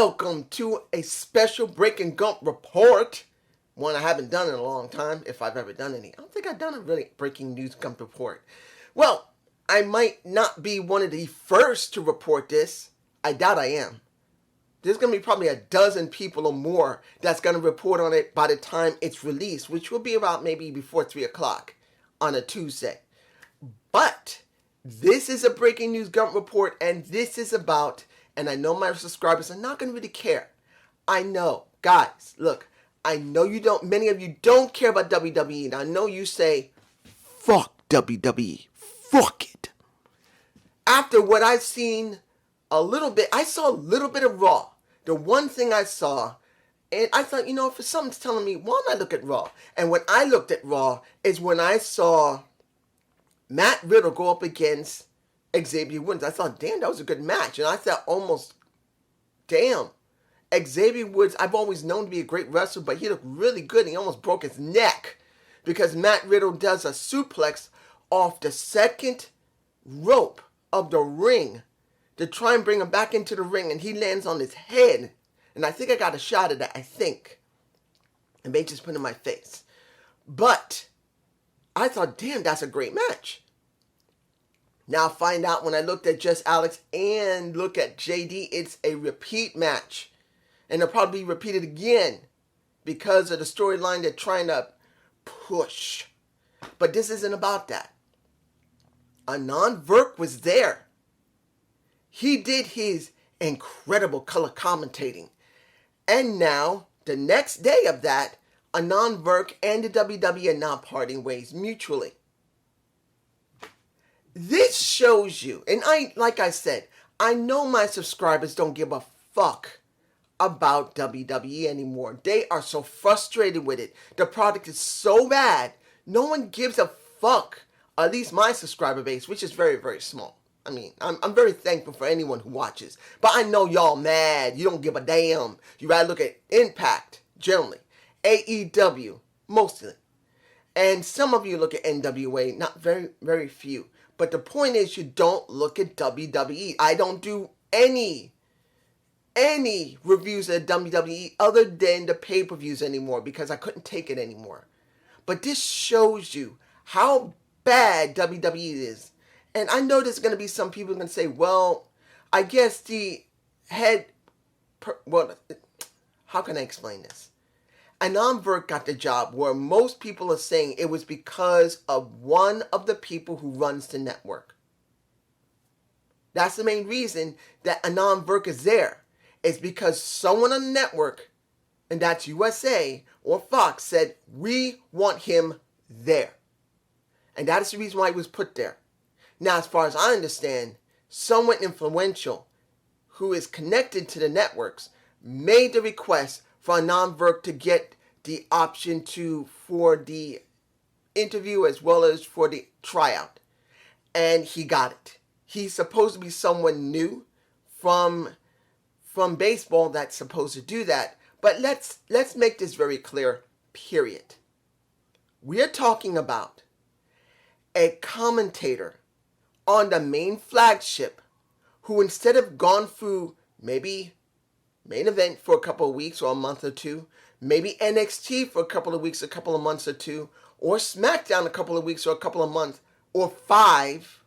Welcome to a special Breaking Gump report. One I haven't done in a long time, if I've ever done any. I don't think I've done a really breaking news Gump report. Well, I might not be one of the first to report this. I doubt I am. There's going to be probably a dozen people or more that's going to report on it by the time it's released, which will be about maybe before 3 o'clock on a Tuesday. But this is a breaking news Gump report, and this is about, and I know my subscribers are not going to really care. I know, guys, look, I know many of you don't care about WWE, and I know you say, fuck WWE, fuck it. After what I've seen I saw a little bit of Raw. The one thing I saw, and I thought, if something's telling me, why don't I look at Raw? And when I looked at Raw is when I saw Matt Riddle go up against Xavier Woods. I thought, damn, that was a good match. And I thought almost, damn, Xavier Woods, I've always known to be a great wrestler, but he looked really good. And he almost broke his neck because Matt Riddle does a suplex off the second rope of the ring to try and bring him back into the ring, and he lands on his head. And I think I got a shot of that, I think. And they just put it in my face. But I thought, damn, that's a great match. Now I find out when I looked at Just Alex and look at JD, it's a repeat match. And it'll probably be repeated again because of the storyline they're trying to push. But this isn't about that. Adnan Virk was there. He did his incredible color commentating. And now, the next day of that, Adnan Virk and the WWE are now parting ways mutually. This shows you, and like I said, I know my subscribers don't give a fuck about WWE anymore. They are so frustrated with it. The product is so bad, no one gives a fuck. At least my subscriber base, which is very, very small. I mean, I'm very thankful for anyone who watches. But I know y'all mad. You don't give a damn. You rather look at Impact, generally. AEW, mostly. And some of you look at NWA, not very, very few. But the point is, you don't look at WWE. I don't do any reviews of WWE other than the pay-per-views anymore because I couldn't take it anymore. But this shows you how bad WWE is. And I know there's going to be some people going to say, well, I guess the head... how can I explain this? Adnan Virk got the job where most people are saying it was because of one of the people who runs the network. That's the main reason that Adnan Virk is there. It's because someone on the network, and that's USA or Fox, said, we want him there. And that is the reason why he was put there. Now, as far as I understand, someone influential who is connected to the networks made the request for Adnan Virk to get the option for the interview as well as for the tryout. And he got it. He's supposed to be someone new from baseball that's supposed to do that. But let's make this very clear, period. We're talking about a commentator on the main flagship who, instead of gone through maybe main event for a couple of weeks or a month or two, maybe NXT for a couple of weeks, a couple of months or two, or SmackDown a couple of weeks or a couple of months, or 5,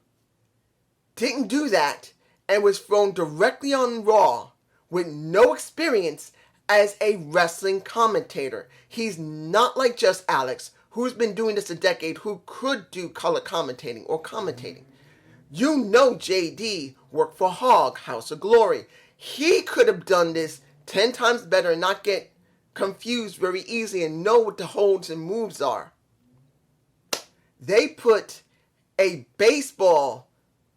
didn't do that and was thrown directly on Raw with no experience as a wrestling commentator. He's not like Just Alex, who's been doing this a decade, who could do color commentating or commentating. You know JD worked for Hog, House of Glory. He could have done this 10 times better and not get confused very easily and know what the holds and moves are. They put a baseball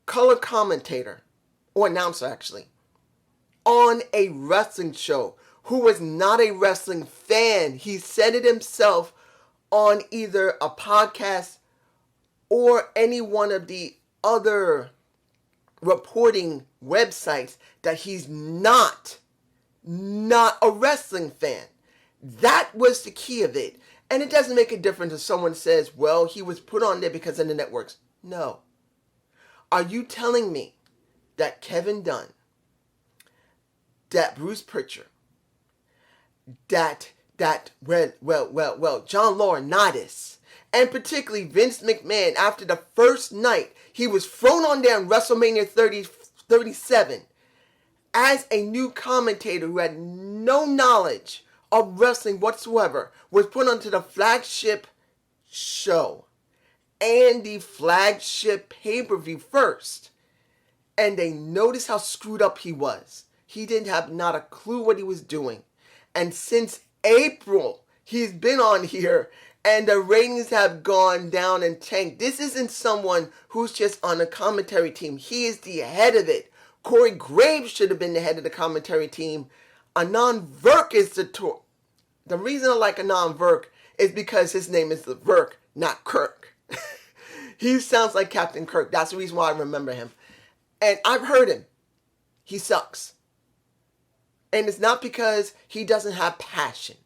color commentator, or announcer actually, on a wrestling show who was not a wrestling fan. He said it himself on either a podcast or any one of the other reporting websites that he's not a wrestling fan. That was the key of it. And it doesn't make a difference if someone says, well, he was put on there because of the networks. No. Are you telling me that Kevin Dunn that Bruce Pritchard, that John Laurinaitis, and particularly Vince McMahon, after the first night he was thrown on there in WrestleMania 37 as a new commentator who had no knowledge of wrestling whatsoever, was put onto the flagship show and the flagship pay-per-view first. And they noticed how screwed up he was. He didn't have not a clue what he was doing. And since April, he's been on here and the ratings have gone down and tanked. This isn't someone who's just on a commentary team. He is the head of it. Corey Graves should have been the head of the commentary team. Adnan Virk is the tour. The reason I like Adnan Virk is because his name is Virk, not Kirk. He sounds like Captain Kirk. That's the reason why I remember him. And I've heard him. He sucks. And it's not because he doesn't have passion.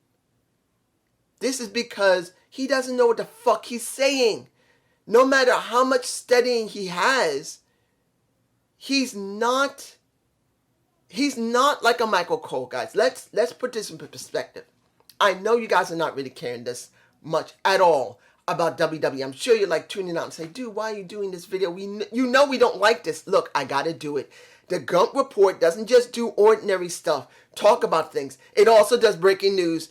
This is because he doesn't know what the fuck he's saying. No matter how much studying he has, he's not like a Michael Cole, guys. Let's put this in perspective. I know you guys are not really caring this much at all about WWE. I'm sure you're like tuning out and say, dude, why are you doing this video? You know we don't like this. Look, I gotta do it. The Gump Report doesn't just do ordinary stuff, talk about things. It also does breaking news.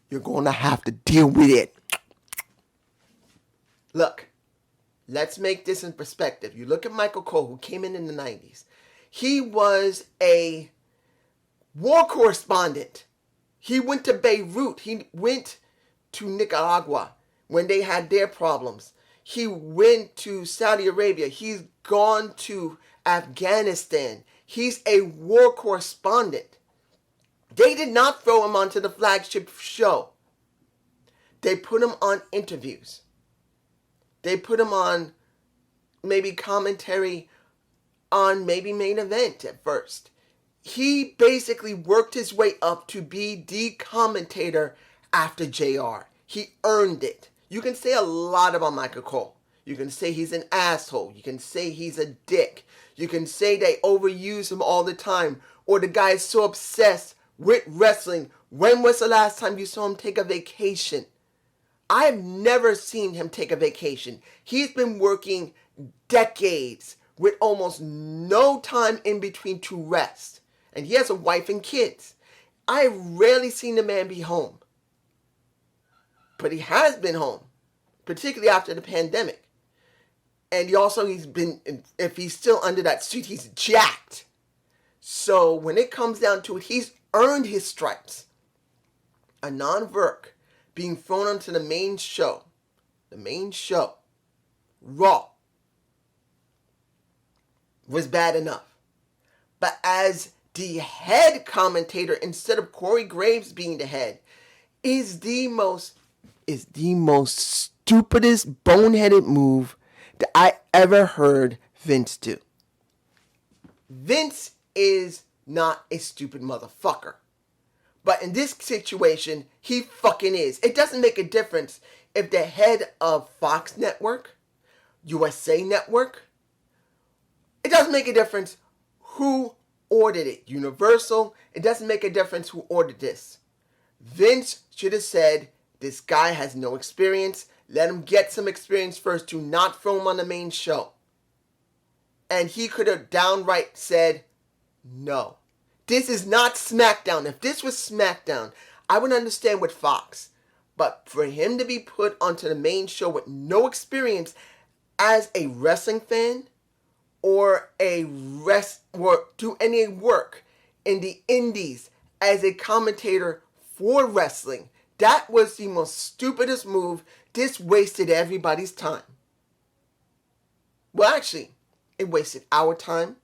You're going to have to deal with it. Look, let's make this in perspective. You look at Michael Cole, who came in the 90s. He was a war correspondent. He went to Beirut. He went to Nicaragua when they had their problems. He went to Saudi Arabia. He's gone to Afghanistan. He's a war correspondent. They did not throw him onto the flagship show. They put him on interviews. They put him on maybe commentary on maybe main event at first. He basically worked his way up to be the commentator after JR. He earned it. You can say a lot about Michael Cole. You can say he's an asshole. You can say he's a dick. You can say they overuse him all the time. Or the guy is so obsessed with wrestling. When was the last time you saw him take a vacation? I have never seen him take a vacation. He's been working decades with almost no time in between to rest. And he has a wife and kids. I have rarely seen the man be home. But he has been home, particularly after the pandemic. And he's been, if he's still under that suit, he's jacked. So when it comes down to it, he's earned his stripes. Adnan Virk being thrown onto the main show, Raw, was bad enough. But as the head commentator, instead of Corey Graves being the head, is the most stupidest, boneheaded move that I ever heard Vince do. Vince is not a stupid motherfucker. But in this situation, he fucking is. It doesn't make a difference if the head of Fox Network, USA Network, it doesn't make a difference who ordered it. Universal, it doesn't make a difference who ordered this. Vince should have said, this guy has no experience. Let him get some experience first. Do not throw him on the main show. And he could have downright said, no. This is not SmackDown. If this was SmackDown, I would understand with Fox. But for him to be put onto the main show with no experience as a wrestling fan or do any work in the indies as a commentator for wrestling, that was the most stupidest move. This wasted everybody's time. Well, actually, it wasted our time.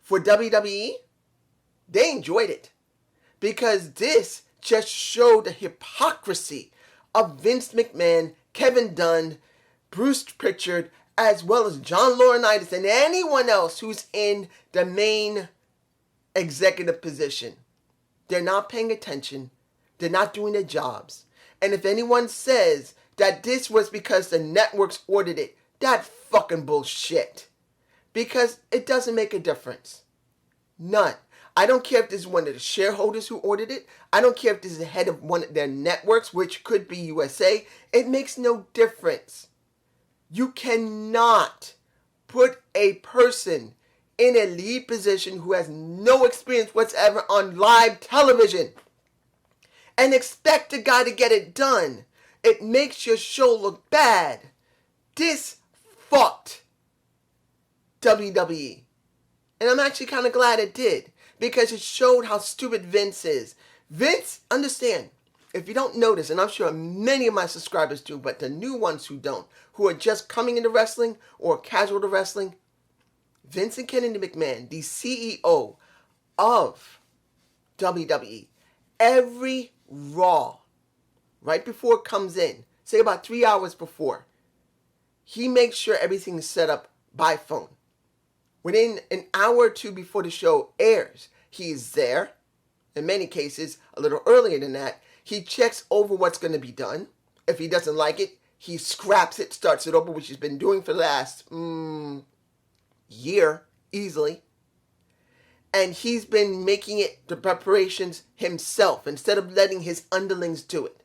For WWE, they enjoyed it. Because this just showed the hypocrisy of Vince McMahon, Kevin Dunn, Bruce Pritchard, as well as John Laurinaitis and anyone else who's in the main executive position. They're not paying attention. They're not doing their jobs. And if anyone says that this was because the networks ordered it, that fucking bullshit. Because it doesn't make a difference. None. I don't care if this is one of the shareholders who ordered it. I don't care if this is the head of one of their networks, which could be USA. It makes no difference. You cannot put a person in a lead position who has no experience whatsoever on live television and expect the guy to get it done. It makes your show look bad. This fucked WWE. And I'm actually kind of glad it did, because it showed how stupid Vince is. Vince, understand, if you don't notice, and I'm sure many of my subscribers do, but the new ones who don't, who are just coming into wrestling or casual to wrestling, Vince and Kennedy McMahon, the CEO of WWE, every Raw, right before it comes in, say about 3 hours before, he makes sure everything is set up by phone. Within an hour or two before the show airs, he is there. In many cases, a little earlier than that, he checks over what's going to be done. If he doesn't like it, he scraps it, starts it over, which he's been doing for the last year, easily. And he's been making it the preparations himself instead of letting his underlings do it.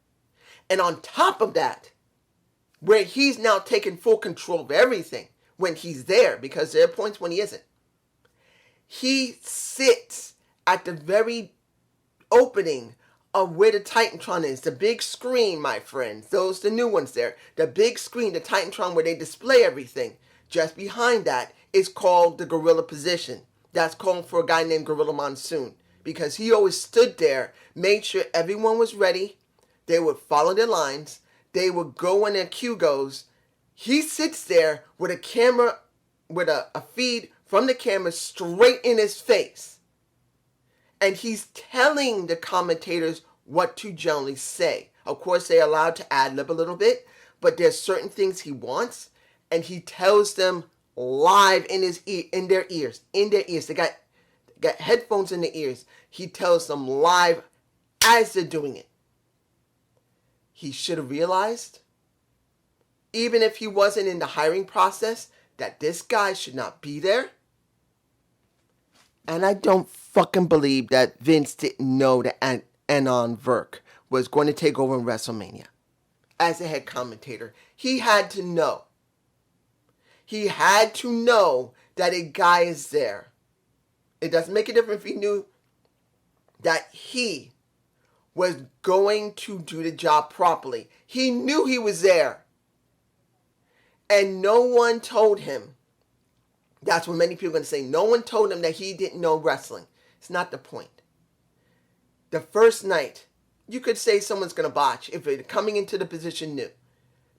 And on top of that, where he's now taking full control of everything when he's there, because there are points when he isn't, he sits at the very opening of where the Titantron is, the big screen, my friends, those the new ones there, the big screen, the Titantron where they display everything. Just behind that is called the gorilla position. That's called for a guy named Gorilla Monsoon, because he always stood there, made sure everyone was ready, they would follow their lines, they would go when their cue goes. He sits there with a camera, with a feed from the camera straight in his face. And he's telling the commentators what to generally say. Of course, they're allowed to ad-lib a little bit, but there's certain things he wants, and he tells them live in their ears. They got headphones in their ears. He tells them live as they're doing it. He should have realized, even if he wasn't in the hiring process, that this guy should not be there. And I don't fucking believe that Vince didn't know that Adnan Virk was going to take over in WrestleMania as a head commentator. He had to know. He had to know that a guy is there. It doesn't make a difference if he knew that he was going to do the job properly. He knew he was there. And no one told him. That's what many people are going to say. No one told him that he didn't know wrestling. It's not the point. The first night, you could say someone's going to botch if they're coming into the position new.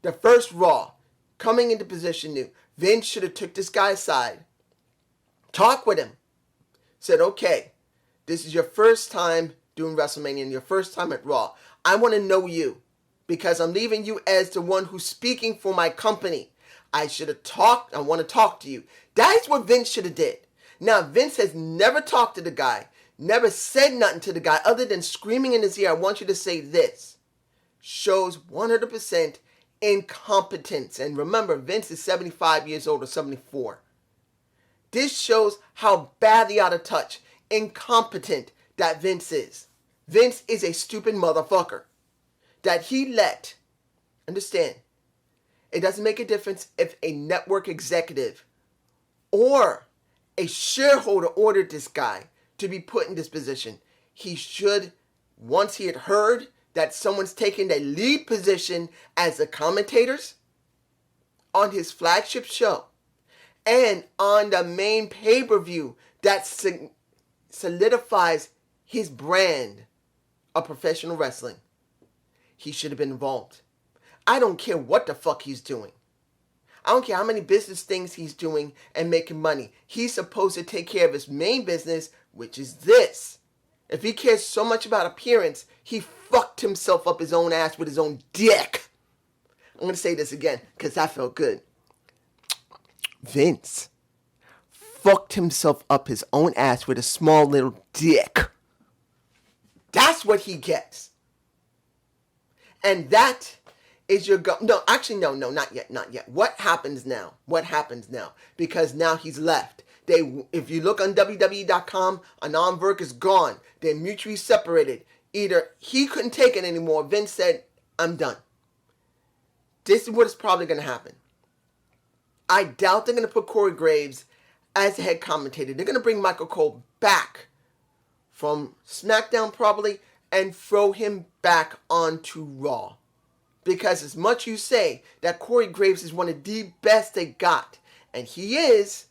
The first Raw, coming into position new, Vince should have took this guy aside, talked with him, said, okay, this is your first time doing WrestleMania and your first time at Raw. I want to know you because I'm leaving you as the one who's speaking for my company. I should have talked. I want to talk to you. That is what Vince should have did. Now, Vince has never talked to the guy, never said nothing to the guy other than screaming in his ear, I want you to say this. Shows 100% incompetence. And remember, Vince is 75 years old or 74. This shows how badly out of touch, incompetent that Vince is. Vince is a stupid motherfucker. That he let, understand, it doesn't make a difference if a network executive or a shareholder ordered this guy to be put in this position. He should, once he had heard that someone's taking the lead position as the commentators on his flagship show and on the main pay-per-view that solidifies his brand of professional wrestling, he should have been involved. I don't care what the fuck he's doing. I don't care how many business things he's doing and making money. He's supposed to take care of his main business, which is this. If he cares so much about appearance, he fucked himself up his own ass with his own dick. I'm going to say this again because that felt good. Vince fucked himself up his own ass with a small little dick. That's what he gets. And that is your no, actually, no, not yet. What happens now? Because now he's left. If you look on WWE.com, Adnan Virk is gone. They're mutually separated. Either he couldn't take it anymore. Vince said, I'm done. This is what is probably going to happen. I doubt they're going to put Corey Graves as the head commentator. They're going to bring Michael Cole back from SmackDown probably and throw him back onto Raw. Because as much you say that Corey Graves is one of the best they got, and he is,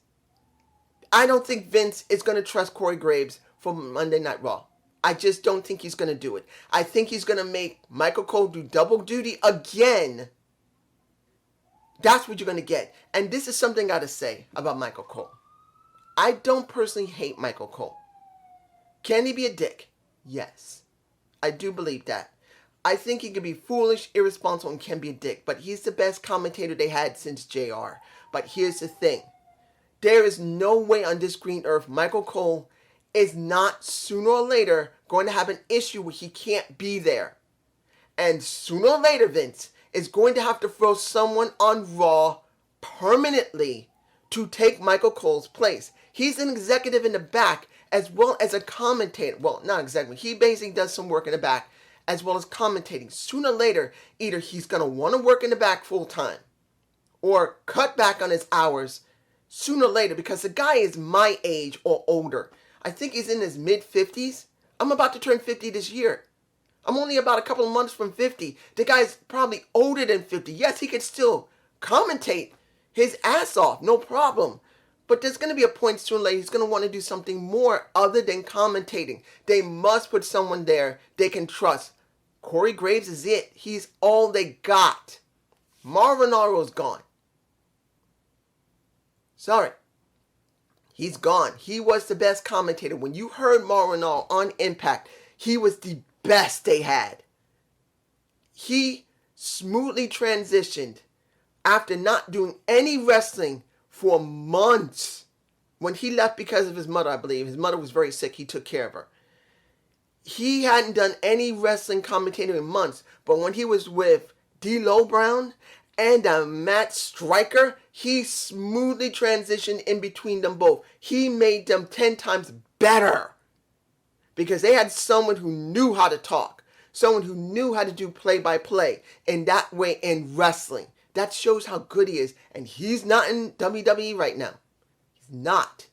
I don't think Vince is going to trust Corey Graves for Monday Night Raw. I just don't think he's going to do it. I think he's going to make Michael Cole do double duty again. That's what you're going to get. And this is something I got to say about Michael Cole. I don't personally hate Michael Cole. Can he be a dick? Yes. I do believe that. I think he can be foolish, irresponsible, and can be a dick. But he's the best commentator they had since JR. But here's the thing. There is no way on this green earth Michael Cole is not sooner or later going to have an issue where he can't be there. And sooner or later, Vince is going to have to throw someone on Raw permanently to take Michael Cole's place. He's an executive in the back as well as a commentator. Well, not exactly. He basically does some work in the back as well as commentating. Sooner or later, either he's going to want to work in the back full time or cut back on his hours sooner or later, because the guy is my age or older. I think he's in his mid-50s. I'm about to turn 50 this year. I'm only about a couple of months from 50. The guy's probably older than 50. Yes, he could still commentate his ass off, no problem. But there's going to be a point sooner or later he's going to want to do something more other than commentating. They must put someone there they can trust. Corey Graves is it. He's all they got. Mauro Ranallo's gone. Sorry. He's gone. He was the best commentator. When you heard Mauro Ranallo on Impact, he was the best they had. He smoothly transitioned after not doing any wrestling for months. When he left because of his mother, I believe. His mother was very sick. He took care of her. He hadn't done any wrestling commentating in months. But when he was with D'Lo Brown and Matt Striker, he smoothly transitioned in between them both. He made them 10 times better. Because they had someone who knew how to talk. Someone who knew how to do play-by-play. In that way in wrestling. That shows how good he is. And he's not in WWE right now. He's not.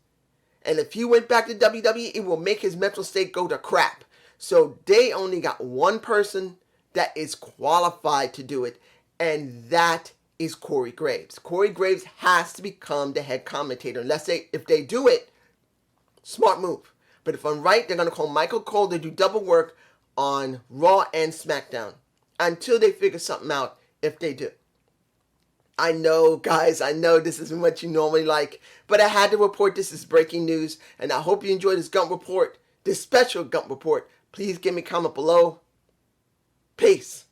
And if he went back to WWE, it will make his mental state go to crap. So they only got one person that is qualified to do it. And that is Corey Graves. Corey Graves has to become the head commentator. If they do it, smart move. But if I'm right, they're going to call Michael Cole to do double work on Raw and SmackDown. Until they figure something out, if they do. I know, guys, I know this isn't what you normally like, but I had to report this as breaking news, and I hope you enjoyed this Gump report, this special Gump report. Please give me a comment below. Peace.